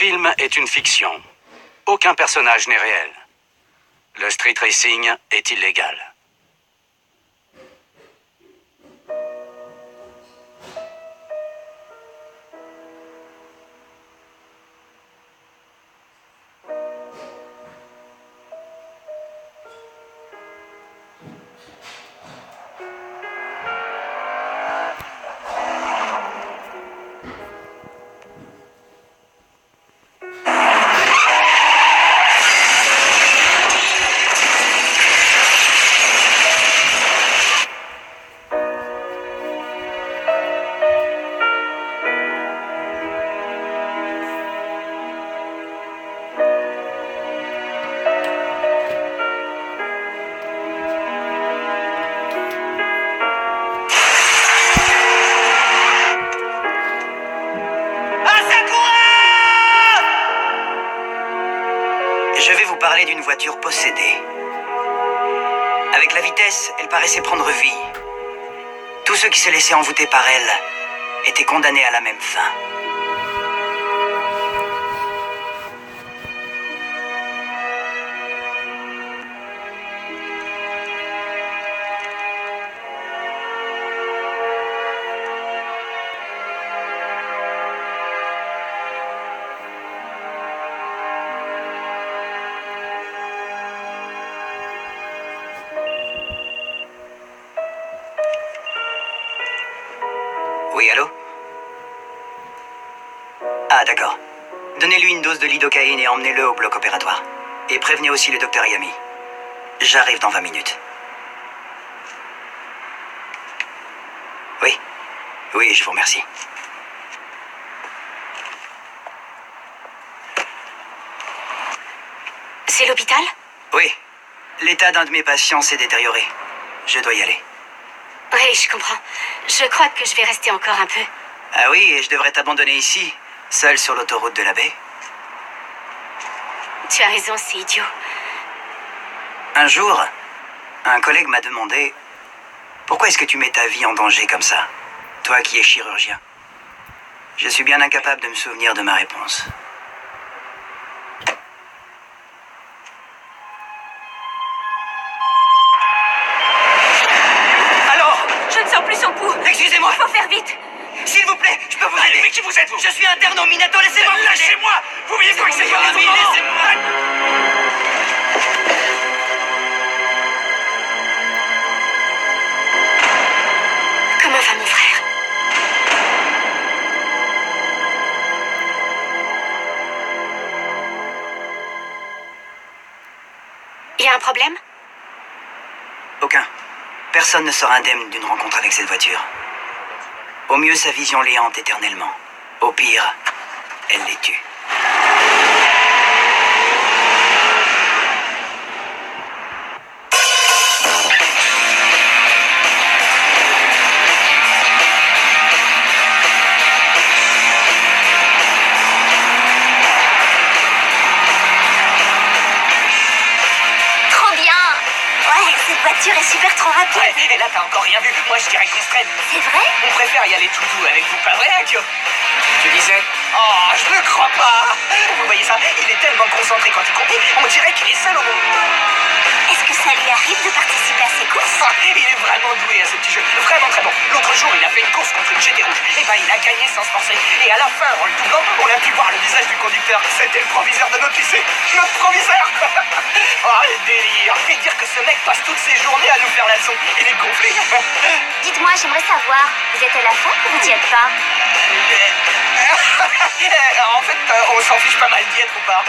film est une fiction. Aucun personnage n'est réel. Le street racing est illégal. Je vais vous parler d'une voiture possédée. Avec la vitesse, elle paraissait prendre vie. Tous ceux qui se laissaient envoûter par elle étaient condamnés à la même fin. Oui, allô? Ah, d'accord. Donnez-lui une dose de lidocaïne et emmenez-le au bloc opératoire. Et prévenez aussi le docteur Yami. J'arrive dans 20 minutes. Oui. Oui, je vous remercie. C'est l'hôpital? Oui. L'état d'un de mes patients s'est détérioré. Je dois y aller. Oui, je comprends. Je crois que je vais rester encore un peu. Ah oui, et je devrais t'abandonner ici, seul sur l'autoroute de la baie. Tu as raison, c'est idiot. Un jour, un collègue m'a demandé « Pourquoi est-ce que tu mets ta vie en danger comme ça, toi qui es chirurgien ?» Je suis bien incapable de me souvenir de ma réponse. Alors, Je ne sens plus son pouls. excusez-moi, Il faut faire vite. s'il vous plaît, je peux vous aider. Mais qui vous êtes, vous? Je suis interne au Minato, laissez-moi vous aider. Lâchez-moi! Vous voyez pas que c'est pas Yami, laissez-moi! Comment va mon frère? Il y a un problème? Aucun. Personne ne sera indemne d'une rencontre avec cette voiture. Au mieux, sa vision les hante éternellement. Au pire, elle les tue. Trop bien. Ouais, cette voiture est super trop rapide. Ouais, et là t'as encore rien vu. Moi je dirais qu'on se traîne. C'est vrai? On préfère y aller tout doux avec vous, pas vrai, Akio? Tu disais? Oh, je ne crois pas! Vous voyez ça? Il est tellement concentré quand il conduit, on dirait qu'il est seul au monde. Est-ce que ça lui arrive de participer à ces courses? Ah, il est vraiment doué à ce petit jeu, vraiment très bon. L'autre jour, il a fait une course contre une GT rouge. Et ben, il a gagné sans se forcer. Et à la fin, en le doublant, on a pu voir le visage du conducteur. C'était le proviseur de notre lycée. Notre proviseur! Oh, le délire! Et dire que ce mec passe toutes ses journées à nous faire la leçon. Il est gonflé. Dites-moi, j'aimerais savoir, vous êtes à la fac ou vous n'y êtes pas? En fait, on s'en fiche pas mal d'y être ou pas.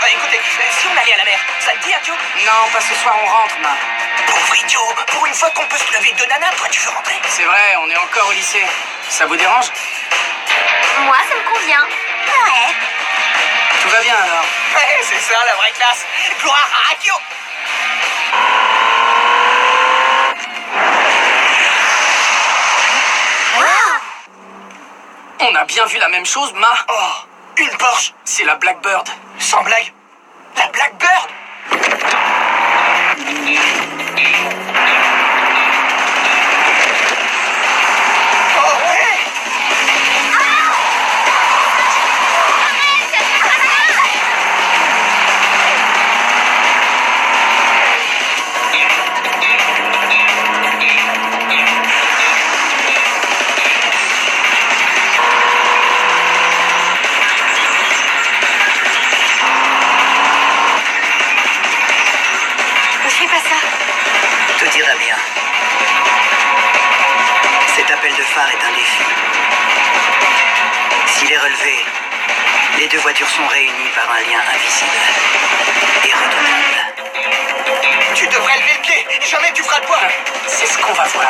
Écoutez, si on allait à la mer, ça te dit, Akio? Non, pas ce soir, on rentre, ma. Pauvre idiot! Pour une fois qu'on peut se lever de nana, toi tu veux rentrer? C'est vrai, on est encore au lycée. Ça vous dérange? Moi, ça me convient. Ouais. Tout va bien alors? Ouais, c'est ça la vraie classe. Gloire à Akio! On a bien vu la même chose, ma. Oh, une Porsche! C'est la Blackbird. Sans blague! La Blackbird! Oh ouais! Tout ira bien. Cet appel de phare est un défi. S'il est relevé, les deux voitures sont réunies par un lien invisible et redoutable. Tu devrais lever le pied. Jamais tu feras de poids. C'est ce qu'on va voir.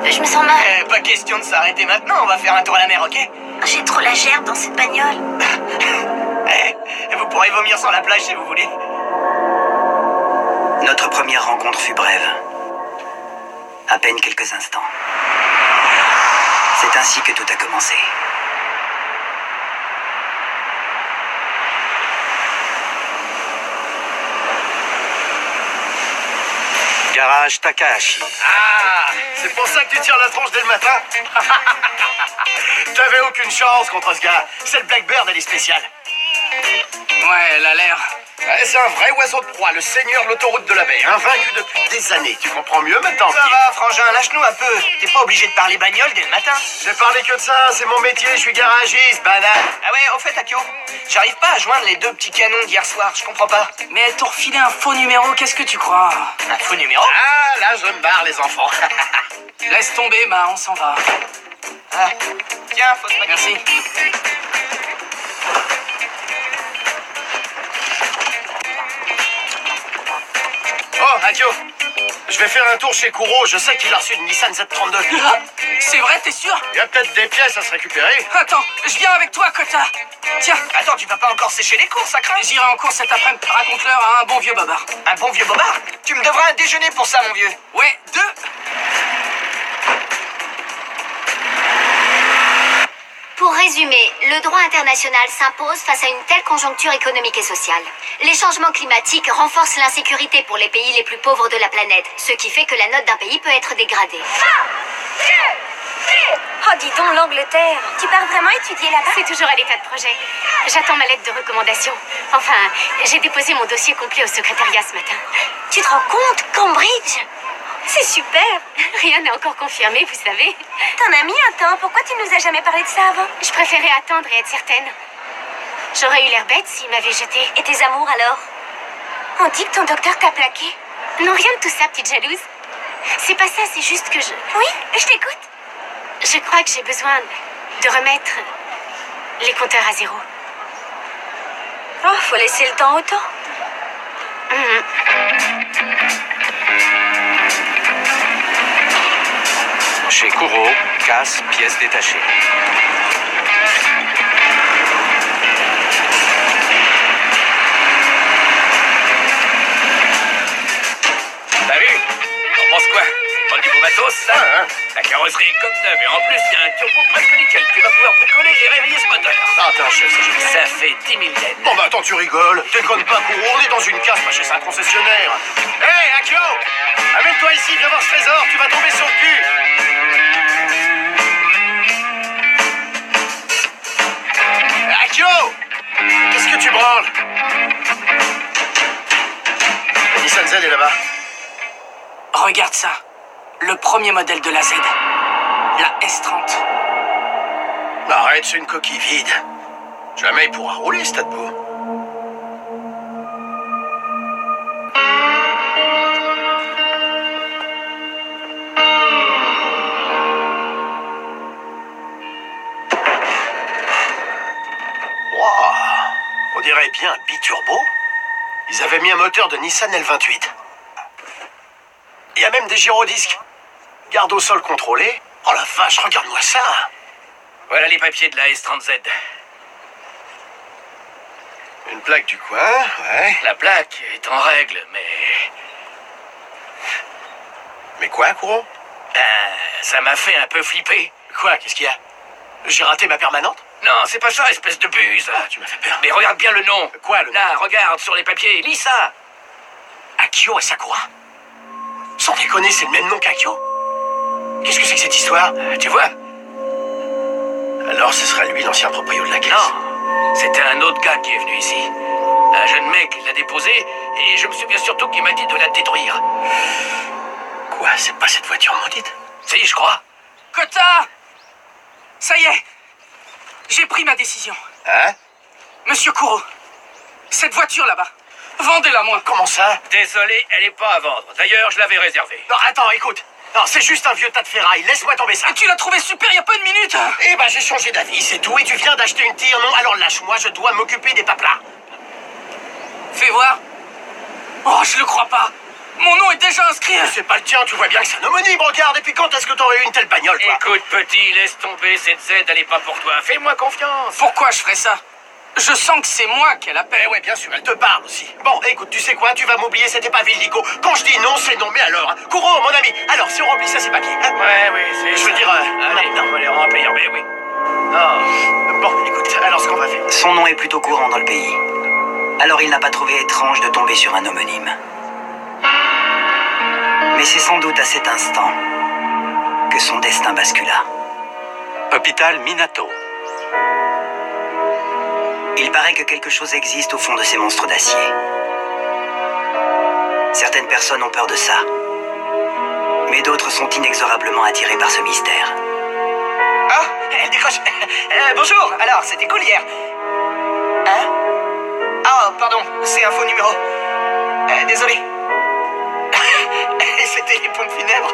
Je me sens mal. Pas question de s'arrêter maintenant, on va faire un tour à la mer, ok? J'ai trop la gerbe dans cette bagnole. Vous pourrez vomir sur la plage si vous voulez. Notre première rencontre fut brève. À peine quelques instants. C'est ainsi que tout a commencé. Garage Takahashi. Ah, c'est pour ça que tu tires la tronche dès le matin. T'avais aucune chance contre ce gars. C'est le Blackbird, elle est spéciale. Ouais, elle a l'air. Ouais, c'est un vrai oiseau de proie, le seigneur de l'autoroute de la baie. Invaincu depuis des années. Tu comprends mieux maintenant, Ça Steve. va, frangin, lâche-nous un peu. T'es pas obligé de parler bagnole dès le matin. J'ai parlé que de ça, c'est mon métier, je suis garagiste, banane. Ah ouais, au fait, Akio, j'arrive pas à joindre les deux petits canons d'hier soir, je comprends pas. Mais elles t'ont refilé un faux numéro, qu'est-ce que tu crois? Un faux numéro? Ah, là, je me barre, les enfants. Laisse tomber, ma, on s'en va. Ah, tiens, fausse spaghetti. Merci. Oh, Akio, je vais faire un tour chez Kuro, je sais qu'il a reçu une Nissan Z32. Ah, c'est vrai, t'es sûr? Il y a peut-être des pièces à se récupérer. Attends, je viens avec toi, Kota. Tiens, Attends, tu vas pas encore sécher les courses, ça craint? j'irai en cours cet après-midi. Raconte-leur à un bon vieux bobard. Un bon vieux bobard? Tu me devras un déjeuner pour ça, mon vieux. Ouais, 2. Pour résumer, le droit international s'impose face à une telle conjoncture économique et sociale. Les changements climatiques renforcent l'insécurité pour les pays les plus pauvres de la planète, ce qui fait que la note d'un pays peut être dégradée. Oh, dis donc, l'Angleterre. Tu pars vraiment étudier là-bas? C'est toujours à l'état de projet. J'attends ma lettre de recommandation. Enfin, j'ai déposé mon dossier complet au secrétariat ce matin. Tu te rends compte? Cambridge? C'est super. Rien n'est encore confirmé, vous savez. T'en as mis un temps. Pourquoi tu nous as jamais parlé de ça avant? Je préférais attendre et être certaine. J'aurais eu l'air bête s'il m'avait jetée. Et tes amours alors? On dit que ton docteur t'a plaqué. Non, rien de tout ça, petite jalouse. C'est pas ça, c'est juste que Oui, je t'écoute. je crois que j'ai besoin de remettre les compteurs à zéro. Oh, faut laisser le temps au temps. Chez Kuro, casse, pièces détachées. T'as vu? T'en penses quoi? C'est pas du beau matos, ça? La carrosserie est comme neuve et en plus, il y a un turbo presque nickel. Tu vas pouvoir bricoler et réveiller ce moteur. Ah, t'es un chef, ça. Ça fait 10 000 yens. Bon, bah attends, tu rigoles. Déconne pas, Kuro, on est dans une case, pas chez un concessionnaire. Hé, hey, Akio! Amène-toi ici, viens voir ce trésor, tu vas tomber sur le cul. Akio! Qu'est-ce que tu branles? La Nissan Z est là-bas. Regarde ça. Le premier modèle de la Z. La S30. Arrête, c'est une coquille vide. Jamais il pourra rouler, ce tas de boue. Wow, on dirait bien un biturbo. Ils avaient mis un moteur de Nissan L28. Il y a même des gyrodisques. Garde au sol contrôlé. Oh la vache, regarde-moi ça. Voilà les papiers de la S30Z. Une plaque du coin, ouais. La plaque est en règle, mais... Mais quoi, Kuro? Ça m'a fait un peu flipper. Quoi, qu'est-ce qu'il y a? J'ai raté ma permanente? Non, c'est pas ça, espèce de buse. Ah, tu m'as fait peur. Mais regarde bien le nom. Quoi, le nom? Là, regarde sur les papiers, lis ça. Akio et Sakura? Sans déconner, c'est le même nom qu'Akio. Qu'est-ce que c'est que cette histoire? Tu vois? Alors ce sera lui l'ancien proprio de la caisse. Non, c'était un autre gars qui est venu ici. Un jeune mec l'a déposé et je me souviens surtout qu'il m'a dit de la détruire. Quoi, c'est pas cette voiture maudite? Si, je crois. Kota! Ça y est! J'ai pris ma décision. Hein? Monsieur Kuro, cette voiture là-bas, vendez-la moi. Comment ça? Désolé, elle est pas à vendre. D'ailleurs, je l'avais réservée. Non, attends, écoute. Non, c'est juste un vieux tas de ferraille. Laisse-moi tomber ça. Et tu l'as trouvé super il y a pas une minute. Eh ben, j'ai changé d'avis, c'est tout. Et tu viens d'acheter une tire, non? Alors lâche-moi, je dois m'occuper des paplas. Fais voir. Oh, je le crois pas. Mon nom est déjà inscrit. C'est pas le tien, tu vois bien que c'est un homonyme, regarde. Et puis quand est-ce que t'aurais eu une telle bagnole, toi? Écoute, petit, laisse tomber. Cette Z, elle est pas pour toi. Fais-moi confiance. Pourquoi je ferais ça? Je sens que c'est moi qu'elle appelle. Eh ouais, bien sûr, elle te parle aussi. Bon, écoute, tu sais quoi? Tu vas m'oublier, c'était pas Villico. Quand je dis non, c'est non. Mais alors, hein? Kuro, mon ami, alors si on remplit ça, ces papiers, hein? Ouais, oui, c'est Je veux ça. dire, Allez, maintenant. on va les remplir, mais oui. Oh. Bon, écoute, alors ce qu'on va faire... Son nom est plutôt courant dans le pays. Alors il n'a pas trouvé étrange de tomber sur un homonyme. Mais c'est sans doute à cet instant que son destin bascula. Hôpital Minato. Il paraît que quelque chose existe au fond de ces monstres d'acier. Certaines personnes ont peur de ça. Mais d'autres sont inexorablement attirées par ce mystère. Ah, elle décroche. Bonjour, alors, c'était cool hier. Hein? Ah, pardon, c'est un faux numéro. Désolé. C'était les pompes funèbres.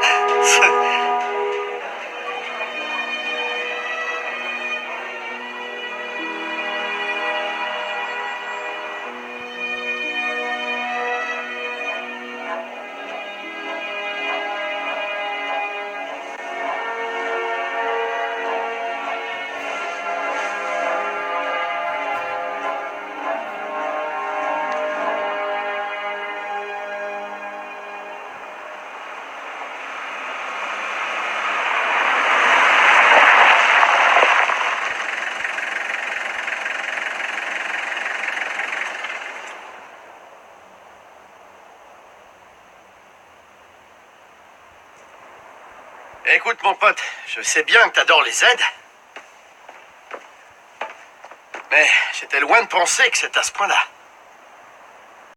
Écoute, mon pote, je sais bien que t'adores les aides. Mais j'étais loin de penser que c'est à ce point-là.